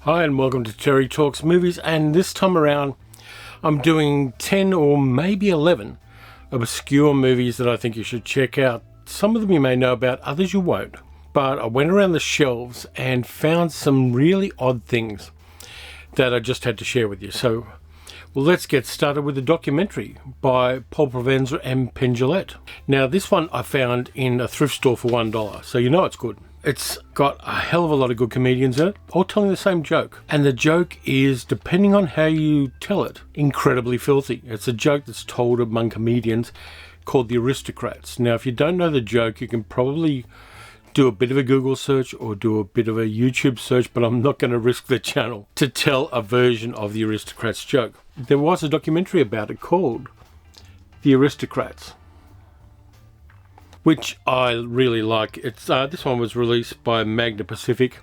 Hi and welcome to Terry Talks Movies, and this time around I'm doing 10 or maybe 11 obscure movies that I think you should check out. Some of them you may know about, others you won't. But I went around the shelves and found some really odd things that I just had to share with you. So, well, let's get started with the documentary by Paul Provenza and Penn Jillette. Now, this one I found in a thrift store for $1, so you know it's good. It's got a hell of a lot of good comedians in it, all telling the same joke. And the joke is, depending on how you tell it, incredibly filthy. It's a joke that's told among comedians called the Aristocrats. Now, if you don't know the joke, you can probably do a bit of a Google search or do a bit of a YouTube search, but I'm not going to risk the channel to tell a version of the Aristocrats joke. There was a documentary about it called The Aristocrats, which I really like. It's this one was released by Magna Pacific.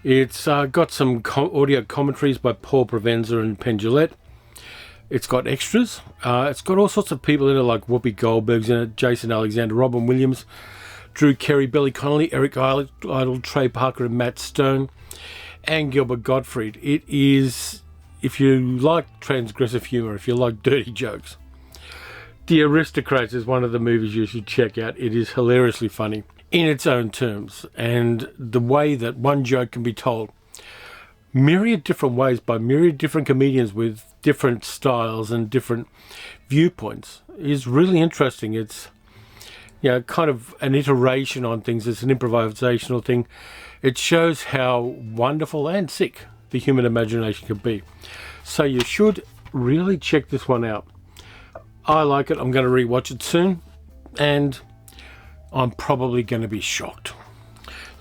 It's got some audio commentaries by Paul Provenza and Penn Jillette. It's got extras. It's got all sorts of people in it, like Whoopi Goldberg's in it, Jason Alexander, Robin Williams, Drew Carey, Billy Connolly, Eric Idle, Trey Parker and Matt Stone, and Gilbert Gottfried. It is, if you like transgressive humour, if you like dirty jokes, The Aristocrats is one of the movies you should check out. It is hilariously funny in its own terms, and the way that one joke can be told myriad different ways by myriad different comedians with different styles and different viewpoints is really interesting. It's, you know, kind of an iteration on things. It's an improvisational thing. It shows how wonderful and sick the human imagination can be. So you should really check this one out. I like it. I'm going to rewatch it soon, and I'm probably going to be shocked.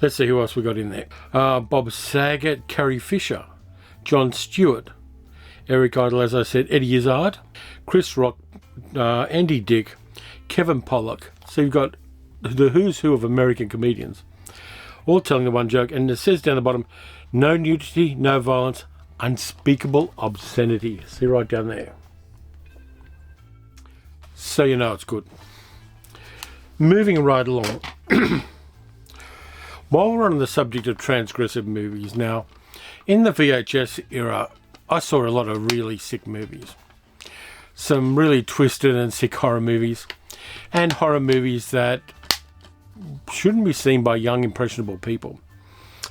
Let's see who else we got in there. Bob Saget, Carrie Fisher, Jon Stewart, Eric Idle, as I said, Eddie Izzard, Chris Rock, Andy Dick, Kevin Pollak. So you've got the who's who of American comedians, all telling the one joke. And it says down the bottom, no nudity, no violence, unspeakable obscenity. See right down there. So you know it's good. Moving right along. While we're on the subject of transgressive movies now, in the VHS era, I saw a lot of really sick movies. Some really twisted and sick horror movies, and horror movies that shouldn't be seen by young, impressionable people,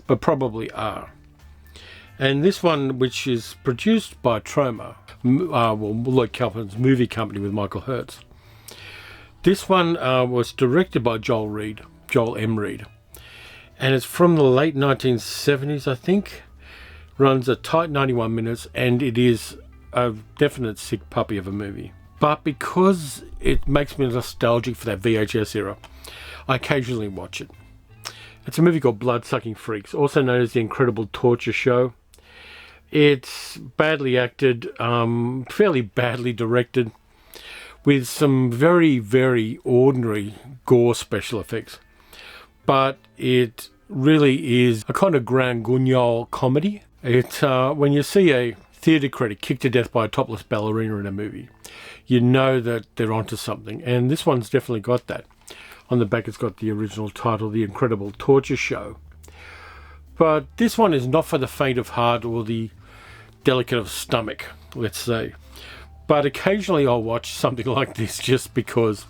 but probably are. And this one, which is produced by Troma, Lloyd Kaufman's movie company with Michael Hertz. This one was directed by Joel M. Reed. And it's from the late 1970s, I think. Runs a tight 91 minutes, and it is a definite sick puppy of a movie. But because it makes me nostalgic for that VHS era, I occasionally watch it. It's a movie called Blood-Sucking Freaks, also known as The Incredible Torture Show. It's badly acted, fairly badly directed, with some very, very ordinary gore special effects. But it really is a kind of grand guignol comedy. When you see a theatre critic kicked to death by a topless ballerina in a movie, you know that they're onto something. And this one's definitely got that. On the back it's got the original title, The Incredible Torture Show. But this one is not for the faint of heart or the delicate of stomach, let's say. But occasionally I'll watch something like this just because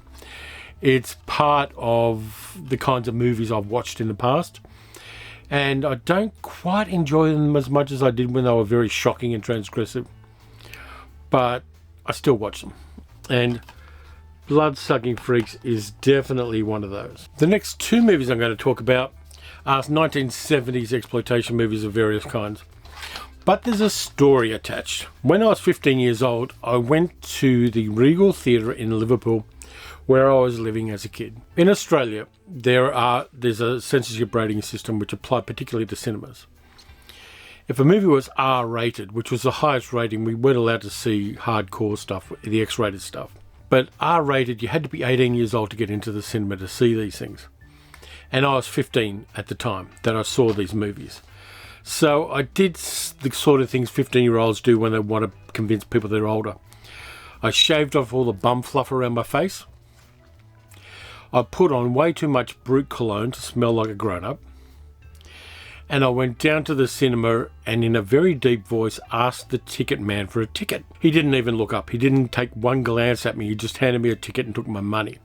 it's part of the kinds of movies I've watched in the past. And I don't quite enjoy them as much as I did when they were very shocking and transgressive. But I still watch them. And Blood-Sucking Freaks is definitely one of those. The next two movies I'm going to talk about are 1970s exploitation movies of various kinds. But there's a story attached. When I was 15 years old, I went to the Regal Theatre in Liverpool, where I was living as a kid. In Australia, there's a censorship rating system which applied particularly to cinemas. If a movie was R-rated, which was the highest rating, we weren't allowed to see hardcore stuff, the X-rated stuff. But R-rated, you had to be 18 years old to get into the cinema to see these things. And I was 15 at the time that I saw these movies. So I did the sort of things 15-year-olds do when they want to convince people they're older. I shaved off all the bum fluff around my face. I put on way too much Brute cologne to smell like a grown-up. And I went down to the cinema and in a very deep voice asked the ticket man for a ticket. He didn't even look up. He didn't take one glance at me. He just handed me a ticket and took my money.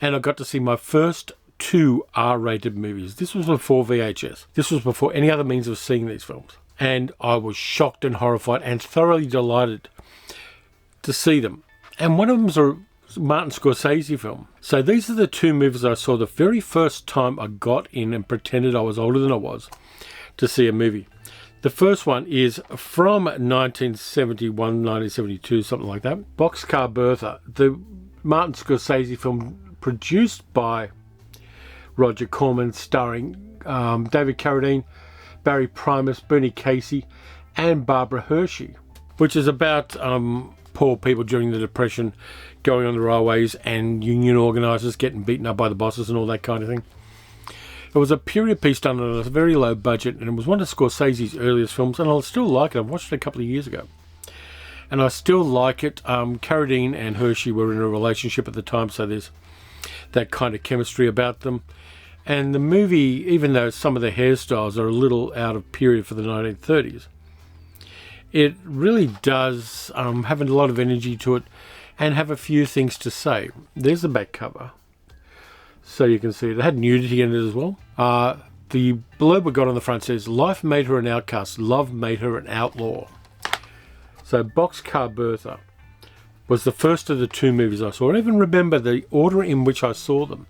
And I got to see my first 2 R-rated movies. This was before VHS. This was before any other means of seeing these films. And I was shocked and horrified and thoroughly delighted to see them. And one of them was a Martin Scorsese film. So these are the 2 movies I saw the very first time I got in and pretended I was older than I was to see a movie. The first one is from 1971, 1972, something like that. Boxcar Bertha, the Martin Scorsese film produced by Roger Corman, starring David Carradine, Barry Primus, Bernie Casey, and Barbara Hershey, which is about poor people during the Depression going on the railways and union organisers getting beaten up by the bosses and all that kind of thing. It was a period piece done on a very low budget, and it was one of Scorsese's earliest films, and I still like it. I've watched it a couple of years ago, and I still like it. Carradine and Hershey were in a relationship at the time, so there's that kind of chemistry about them. And the movie, even though some of the hairstyles are a little out of period for the 1930s, it really does have a lot of energy to it and have a few things to say. There's the back cover, so you can see it had nudity in it as well. The blurb we got on the front says, "Life made her an outcast, love made her an outlaw." So Boxcar Bertha was the first of the 2 movies I saw. I don't even remember the order in which I saw them,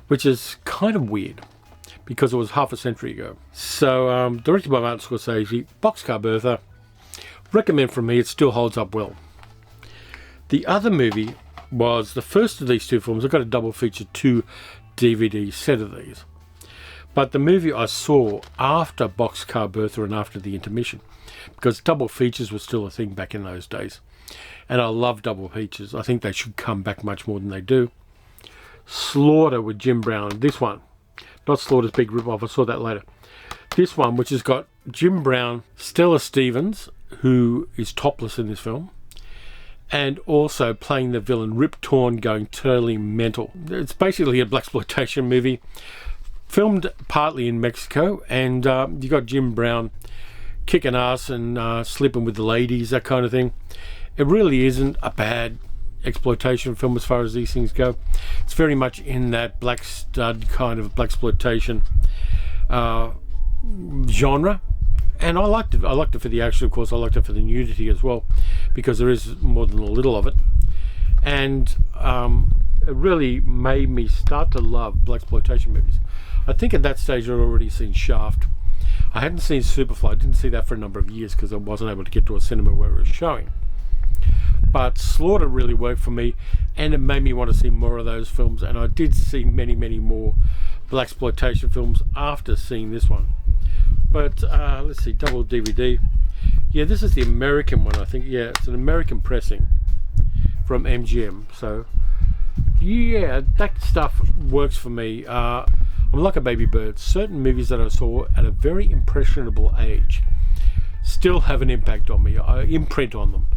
which is kind of weird because it was half a century ago. So directed by Martin Scorsese, Boxcar Bertha. Recommend from me, it still holds up well. The other movie was the first of these 2 films. I got a double feature 2 DVD set of these. But the movie I saw after Boxcar Bertha and after the intermission, because double features were still a thing back in those days. And I love double features. I think they should come back much more than they do. Slaughter with Jim Brown. This one, not Slaughter's big rip-off, I saw that later. This one, which has got Jim Brown, Stella Stevens, who is topless in this film, and also playing the villain Rip Torn, going totally mental. It's basically a blaxploitation movie, filmed partly in Mexico, and you got Jim Brown kicking ass and sleeping with the ladies, that kind of thing. It really isn't a bad exploitation film as far as these things go. It's very much in that black stud kind of blaxploitation genre. And I liked it. I liked it for the action, of course. I liked it for the nudity as well, because there is more than a little of it. And it really made me start to love blaxploitation movies. I think at that stage I'd already seen Shaft. I hadn't seen Superfly. I didn't see that for a number of years because I wasn't able to get to a cinema where it was showing. But Slaughter really worked for me, and it made me want to see more of those films. And I did see many, many more blaxploitation films after seeing this one. But let's see, double DVD. Yeah, this is the American one, I think. Yeah, it's an American pressing from MGM. So, yeah, that stuff works for me. I'm like a baby bird. Certain movies that I saw at a very impressionable age still have an impact on me. I imprint on them.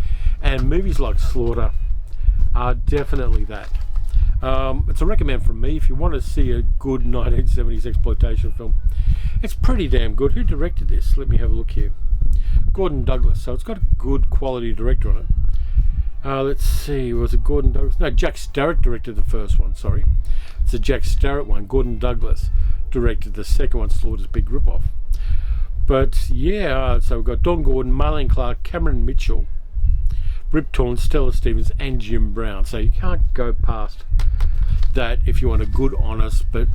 And movies like Slaughter are definitely that. It's a recommend from me if you want to see a good 1970s exploitation film. It's pretty damn good. Who directed this? Let me have a look here. Gordon Douglas. So it's got a good quality director on it. Let's see. Was it Gordon Douglas? No, Jack Starrett directed the first one. Sorry. It's a Jack Starrett one. Gordon Douglas directed the second one, Slaughter's Big Ripoff. But yeah, so we've got Don Gordon, Marlene Clark, Cameron Mitchell, Rip Torn, Stella Stevens, and Jim Brown. So you can't go past that if you want a good, honest, but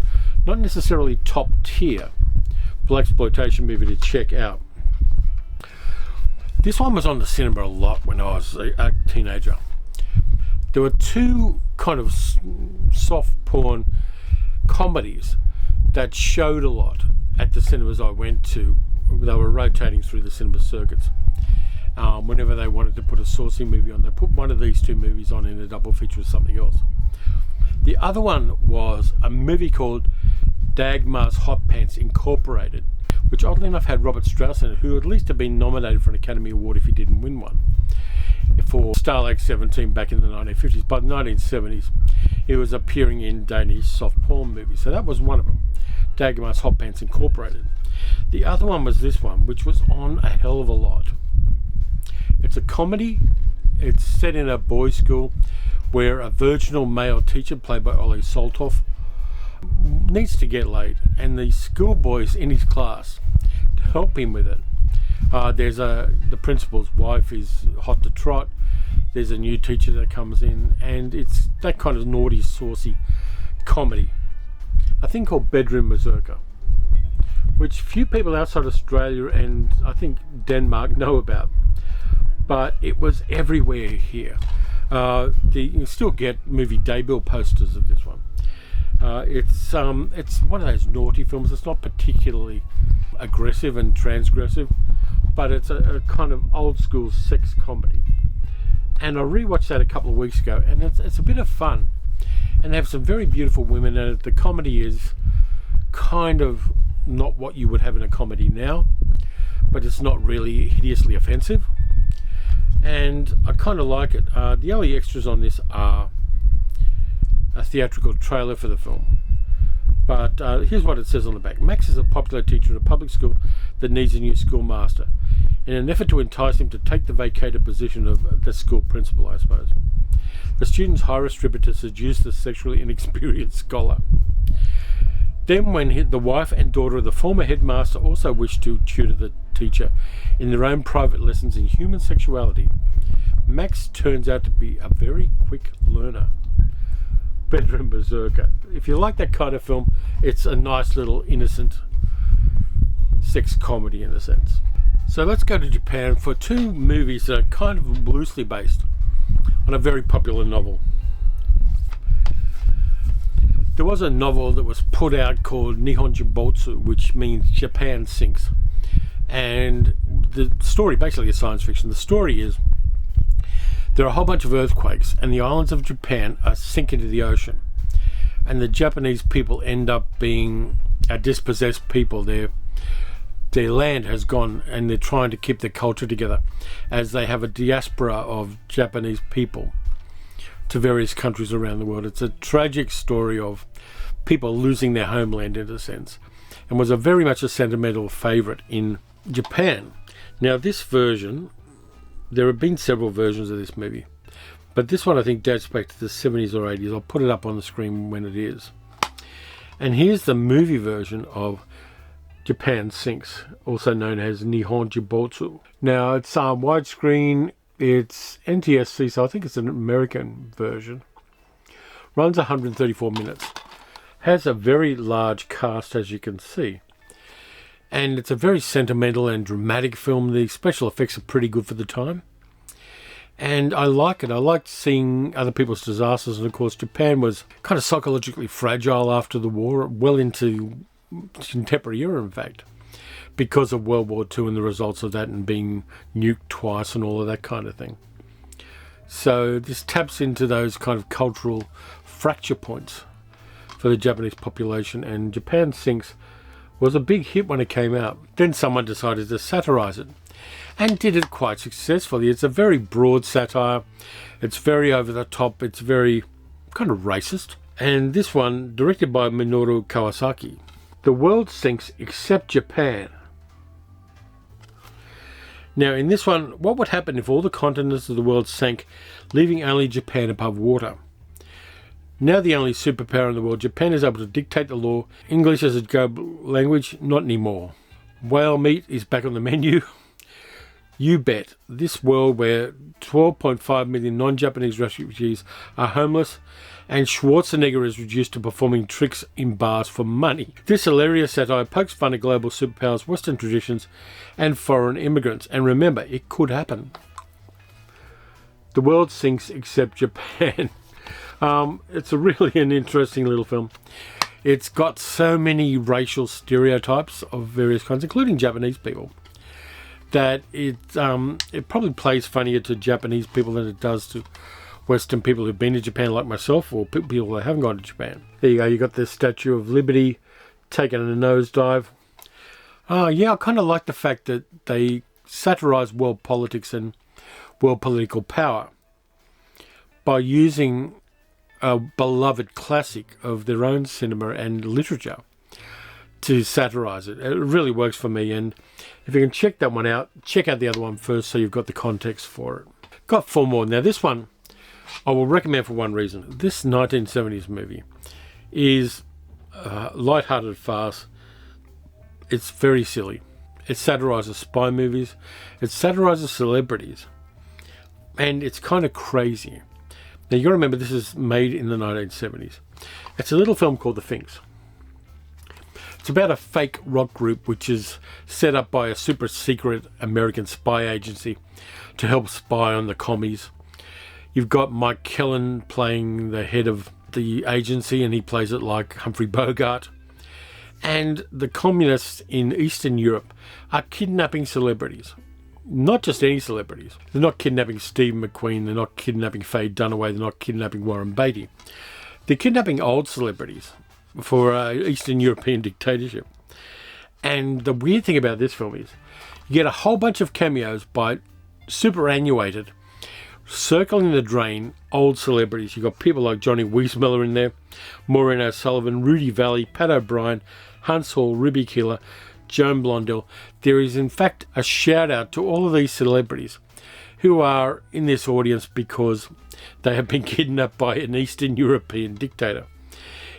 not necessarily top tier blaxploitation movie to check out. This one was on the cinema a lot when I was a teenager. There were 2 kind of soft porn comedies that showed a lot at the cinemas I went to. They were rotating through the cinema circuits. Whenever they wanted to put a saucy movie on, they put one of these 2 movies on in a double feature with something else. The other one was a movie called Dagmar's Hot Pants Incorporated, which oddly enough had Robert Strauss in it, who at least had been nominated for an Academy Award if he didn't win one, for Starlake 17 back in the 1950s. By the 1970s, he was appearing in Danish soft porn movies. So that was one of them, Dagmar's Hot Pants Incorporated. The other one was this one, which was on a hell of a lot. It's a comedy. It's set in a boys' school where a virginal male teacher, played by Ollie Soltoff, needs to get laid, and the schoolboys in his class to help him with it. The principal's wife is hot to trot. There's a new teacher that comes in, and it's that kind of naughty, saucy comedy. A thing called Bedroom Mazurka, which few people outside Australia and I think Denmark know about, but it was everywhere here. You still get movie debut posters of this one. It's one of those naughty films. It's not particularly aggressive and transgressive, but it's a kind of old school sex comedy. And I rewatched that a couple of weeks ago, and it's a bit of fun. And they have some very beautiful women in it. The comedy is kind of not what you would have in a comedy now, but it's not really hideously offensive. And I kind of like it. The only extras on this are a theatrical trailer for the film. But here's what it says on the back. Max is a popular teacher at a public school that needs a new schoolmaster, in an effort to entice him to take the vacated position of the school principal, I suppose. The students hire a stripper to seduce the sexually inexperienced scholar. Then, when the wife and daughter of the former headmaster also wish to tutor the teacher in their own private lessons in human sexuality, Max turns out to be a very quick learner. Bedroom Berserker. If you like that kind of film, it's a nice little innocent sex comedy in a sense. So let's go to Japan for two movies that are kind of loosely based on a very popular novel. There was a novel that was put out called Nihon Jimbotsu, which means Japan Sinks. And the story, basically, is science fiction. The story is there are a whole bunch of earthquakes, and the islands of Japan are sinking into the ocean. And the Japanese people end up being a dispossessed people. Their land has gone, and they're trying to keep their culture together as they have a diaspora of Japanese people to various countries around the world. It's a tragic story of people losing their homeland, in a sense, and was very much a sentimental favourite in Japan. Now, this version, there have been several versions of this movie, but this one I think dates back to the 70s or 80s. I'll put it up on the screen when it is. And here's the movie version of Japan Sinks, also known as Nihon Jimbotsu. Now, it's widescreen, it's NTSC, so I think it's an American version. Runs 134 minutes. Has a very large cast, as you can see. And it's a very sentimental and dramatic film. The special effects are pretty good for the time. And I like it. I liked seeing other people's disasters. And of course, Japan was kind of psychologically fragile after the war, well into contemporary era, in fact, because of World War II and the results of that, and being nuked twice and all of that kind of thing. So this taps into those kind of cultural fracture points for the Japanese population. And Japan Sinks was a big hit when it came out. Then someone decided to satirize it, and did it quite successfully. It's a very broad satire. It's very over the top. It's very kind of racist. And this one, directed by Minoru Kawasaki. The world sinks except Japan. Now, in this one, what would happen if all the continents of the world sank, leaving only Japan above water? Now the only superpower in the world, Japan is able to dictate the law. English as a global language, not anymore. Whale meat is back on the menu. You bet. This world where 12.5 million non-Japanese refugees are homeless, and Schwarzenegger is reduced to performing tricks in bars for money. This hilarious satire pokes fun at global superpowers, Western traditions, and foreign immigrants. And remember, it could happen. The world sinks except Japan. It's really an interesting little film. It's got so many racial stereotypes of various kinds, including Japanese people, that it probably plays funnier to Japanese people than it does to Western people who've been to Japan like myself, or people that haven't gone to Japan. There you go, you got the Statue of Liberty taking a nosedive. Yeah, I kind of like the fact that they satirise world politics and world political power by using a beloved classic of their own cinema and literature to satirize it. It really works for me, and if you can check that one out, check out the other one first so you've got the context for it. Got 4 more. Now this one I will recommend for one reason. This 1970s movie is a light-hearted farce. It's very silly. It satirizes spy movies. It satirizes celebrities. And it's kind of crazy. Now you got to remember this is made in the 1970s. It's a little film called The Phynx. It's about a fake rock group which is set up by a super secret American spy agency to help spy on the commies. You've got Mike Kellen playing the head of the agency, and he plays it like Humphrey Bogart. And the communists in Eastern Europe are kidnapping celebrities. Not just any celebrities. They're not kidnapping Steve McQueen, they're not kidnapping Faye Dunaway, they're not kidnapping Warren Beatty. They're kidnapping old celebrities for Eastern European dictatorship. And the weird thing about this film is you get a whole bunch of cameos by superannuated, circling the drain old celebrities. You've got people like Johnny Weissmuller in there, Maureen O'Sullivan, Rudy Valley, Pat O'Brien, Hans Hall, Ruby Keeler, Joan Blondell. There is in fact a shout out to all of these celebrities who are in this audience because they have been kidnapped by an Eastern European dictator.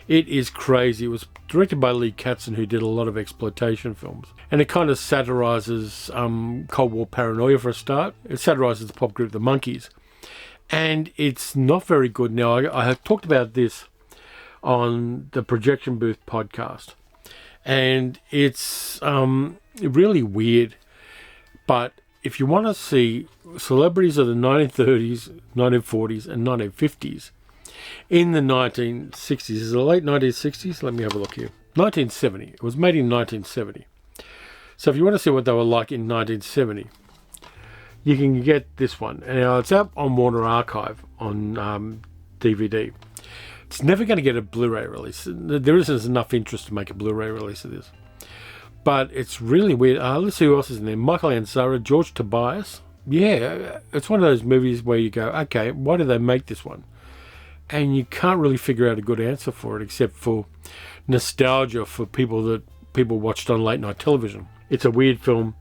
It is crazy. It was directed by Lee Katzin, who did a lot of exploitation films. And it kind of satirises Cold War paranoia for a start. It satirises the pop group The Monkees. And it's not very good. Now, I have talked about this on the Projection Booth podcast. And it's really weird. But if you want to see celebrities of the 1930s, 1940s and 1950s, in the 1960s, is it the late 1960s? Let me have a look here. 1970. It was made in 1970. So if you want to see what they were like in 1970, you can get this one. And now it's out on Warner Archive on DVD. It's never going to get a Blu-ray release. There isn't enough interest to make a Blu-ray release of this. But it's really weird. Let's see who else is in there. Michael Ansara, George Tobias. Yeah, it's one of those movies where you go, okay, why did they make this one? And you can't really figure out a good answer for it except for nostalgia for people that people watched on late night television. It's a weird film,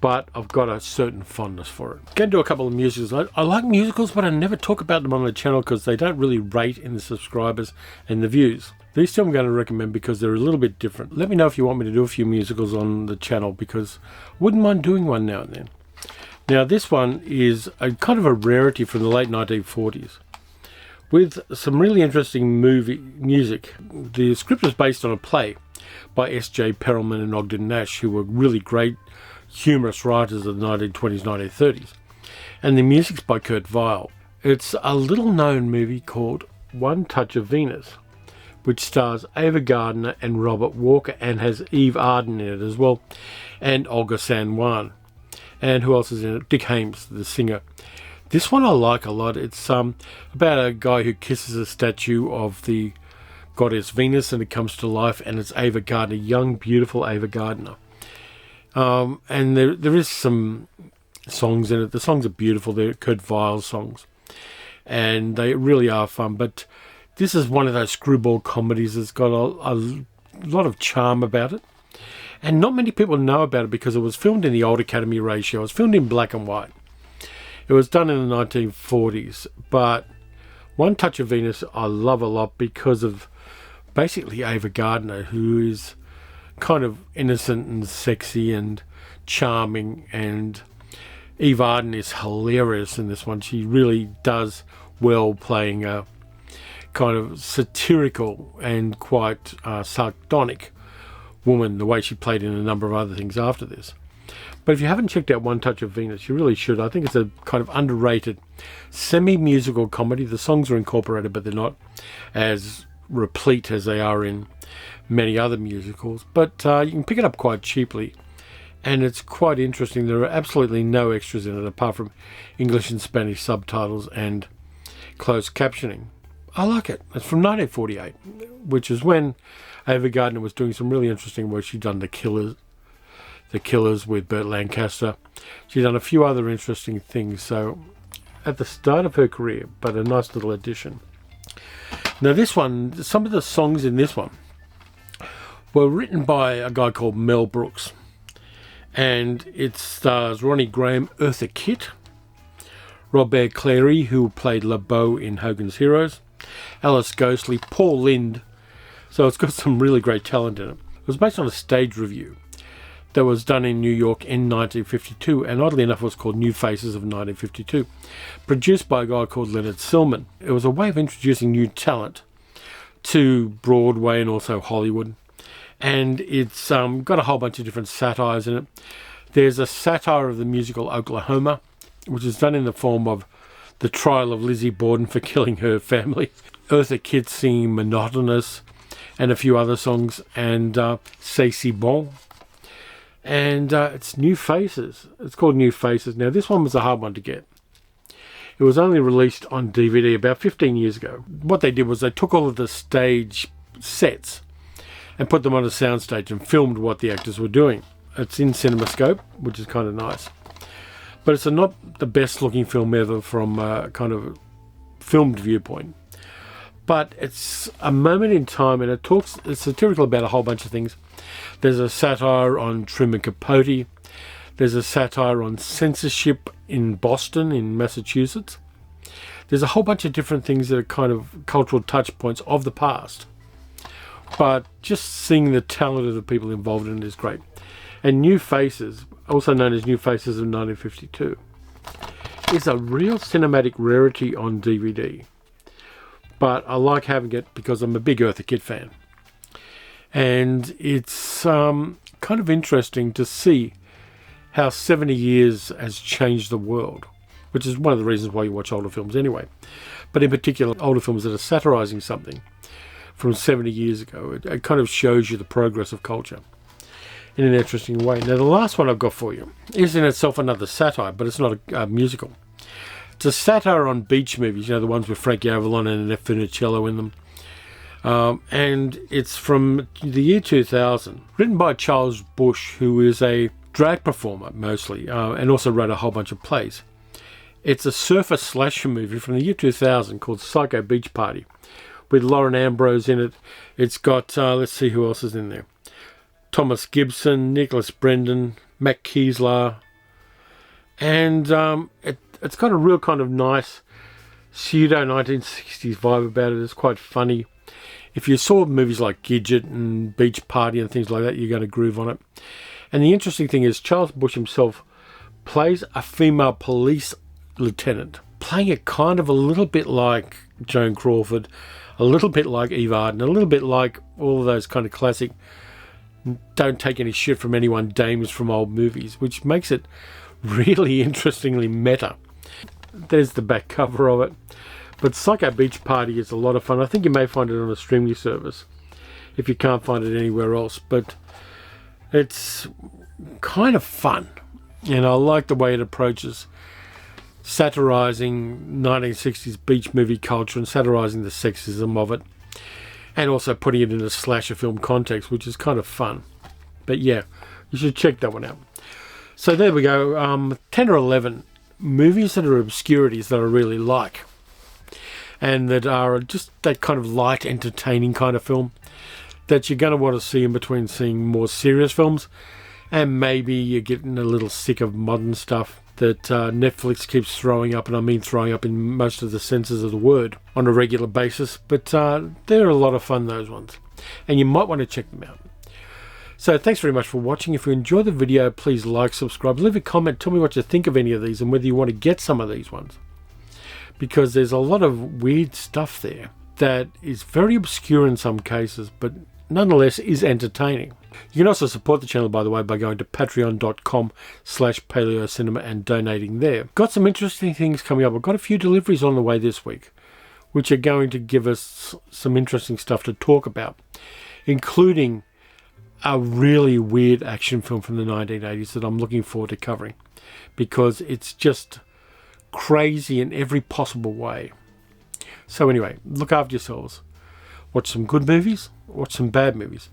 but I've got a certain fondness for it. Going to do a couple of musicals. I like musicals, but I never talk about them on the channel because they don't really rate in the subscribers and the views. These two I'm going to recommend because they're a little bit different. Let me know if you want me to do a few musicals on the channel because I wouldn't mind doing one now and then. Now this one is a kind of a rarity from the late 1940s. With some really interesting music. The script was based on a play by S.J. Perelman and Ogden Nash, who were really great humorous writers of the 1920s, 1930s. And the music's by Kurt Weill. It's a little-known movie called One Touch of Venus, which stars Ava Gardner and Robert Walker and has Eve Arden in it as well, and Olga San Juan. And who else is in it? Dick Haymes, the singer. This one I like a lot. It's about a guy who kisses a statue of the goddess Venus and it comes to life, and it's Ava Gardner, young, beautiful Ava Gardner. And there is some songs in it. The songs are beautiful. They're Kurt Weill songs. And they really are fun. But this is one of those screwball comedies that's got a lot of charm about it. And not many people know about it because it was filmed in the old Academy ratio. It was filmed in black and white. It was done in the 1940s, but One Touch of Venus I love a lot because of basically Ava Gardner, who is kind of innocent and sexy and charming, and Eve Arden is hilarious in this one. She really does well playing a kind of satirical and quite sardonic woman, the way she played in a number of other things after this. But if you haven't checked out One Touch of Venus, you really should. I think it's a kind of underrated semi-musical comedy. The songs are incorporated, but they're not as replete as they are in many other musicals. But you can pick it up quite cheaply, and it's quite interesting. There are absolutely no extras in it apart from English and Spanish subtitles and closed captioning. I like it. It's from 1948, which is when Ava Gardner was doing some really interesting work. She'd done The Killers with Burt Lancaster. She's done a few other interesting things. So at the start of her career, but a nice little addition. Now this one, some of the songs in this one Well, written by a guy called Mel Brooks, and it stars Ronnie Graham, Eartha Kitt, Robert Clary, who played LeBeau in Hogan's Heroes, Alice Ghostley, Paul Lynde. So it's got some really great talent in it. It was based on a stage review that was done in New York in 1952, and oddly enough it was called New Faces of 1952, produced by a guy called Leonard Sillman. It was a way of introducing new talent to Broadway and also Hollywood, and it's got a whole bunch of different satires in it. There's a satire of the musical Oklahoma, which is done in the form of the trial of Lizzie Borden for killing her family, Eartha Kitt singing Monotonous, and a few other songs, and C'est si bon. And it's New Faces. It's called New Faces. Now, this one was a hard one to get. It was only released on DVD about 15 years ago. What they did was they took all of the stage sets and put them on a soundstage and filmed what the actors were doing. It's in CinemaScope, which is kind of nice. But it's not the best looking film ever from a kind of filmed viewpoint. But it's a moment in time, and it's satirical about a whole bunch of things. There's a satire on Truman Capote. There's a satire on censorship in Boston, in Massachusetts. There's a whole bunch of different things that are kind of cultural touch points of the past. But just seeing the talent of the people involved in it is great. And New Faces, also known as New Faces of 1952, is a real cinematic rarity on DVD. But I like having it because I'm a big Eartha Kitt fan. And it's kind of interesting to see how 70 years has changed the world, which is one of the reasons why you watch older films anyway. But in particular, older films that are satirizing something from 70 years ago. It kind of shows you the progress of culture in an interesting way. Now, the last one I've got for you is in itself another satire, but it's not a musical. It's a satire on beach movies, the ones with Frankie Avalon and Annette Funicello in them. And it's from the year 2000, written by Charles Busch, who is a drag performer mostly, and also wrote a whole bunch of plays. It's a surfer slasher movie from the year 2000 called Psycho Beach Party, with Lauren Ambrose in it. It's got, let's see who else is in there. Thomas Gibson, Nicholas Brendan, Matt Kiesler, and it's got a real kind of nice pseudo 1960s vibe about it. It's quite funny. If you saw movies like Gidget and Beach Party and things like that, you're going to groove on it. And the interesting thing is Charles Busch himself plays a female police lieutenant, playing it kind of a little bit like Joan Crawford, a little bit like Eve Arden, a little bit like all of those kind of classic don't take any shit from anyone dames from old movies, which makes it really interestingly meta. There's the back cover of it. But Psycho Beach Party is a lot of fun. I think you may find it on a streaming service if you can't find it anywhere else. But it's kind of fun. And I like the way it approaches satirizing 1960s beach movie culture and satirizing the sexism of it. And also putting it in a slasher film context, which is kind of fun. But yeah, you should check that one out. So there we go. 10 or 11 movies that are obscurities that I really like. And that are just that kind of light, entertaining kind of film that you're going to want to see in between seeing more serious films. And maybe you're getting a little sick of modern stuff that Netflix keeps throwing up, and I mean throwing up in most of the senses of the word, on a regular basis. But they're a lot of fun, those ones. And you might want to check them out. So thanks very much for watching. If you enjoyed the video, please like, subscribe, leave a comment, tell me what you think of any of these and whether you want to get some of these ones. Because there's a lot of weird stuff there that is very obscure in some cases, but nonetheless is entertaining. You can also support the channel, by the way, by going to patreon.com/paleocinema and donating there. Got some interesting things coming up. I've got a few deliveries on the way this week, which are going to give us some interesting stuff to talk about, including a really weird action film from the 1980s that I'm looking forward to covering, because it's just crazy in every possible way. So anyway, look after yourselves. Watch some good movies, watch some bad movies.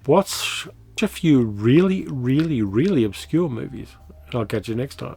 Watch a few really, really, really obscure movies. And I'll catch you next time.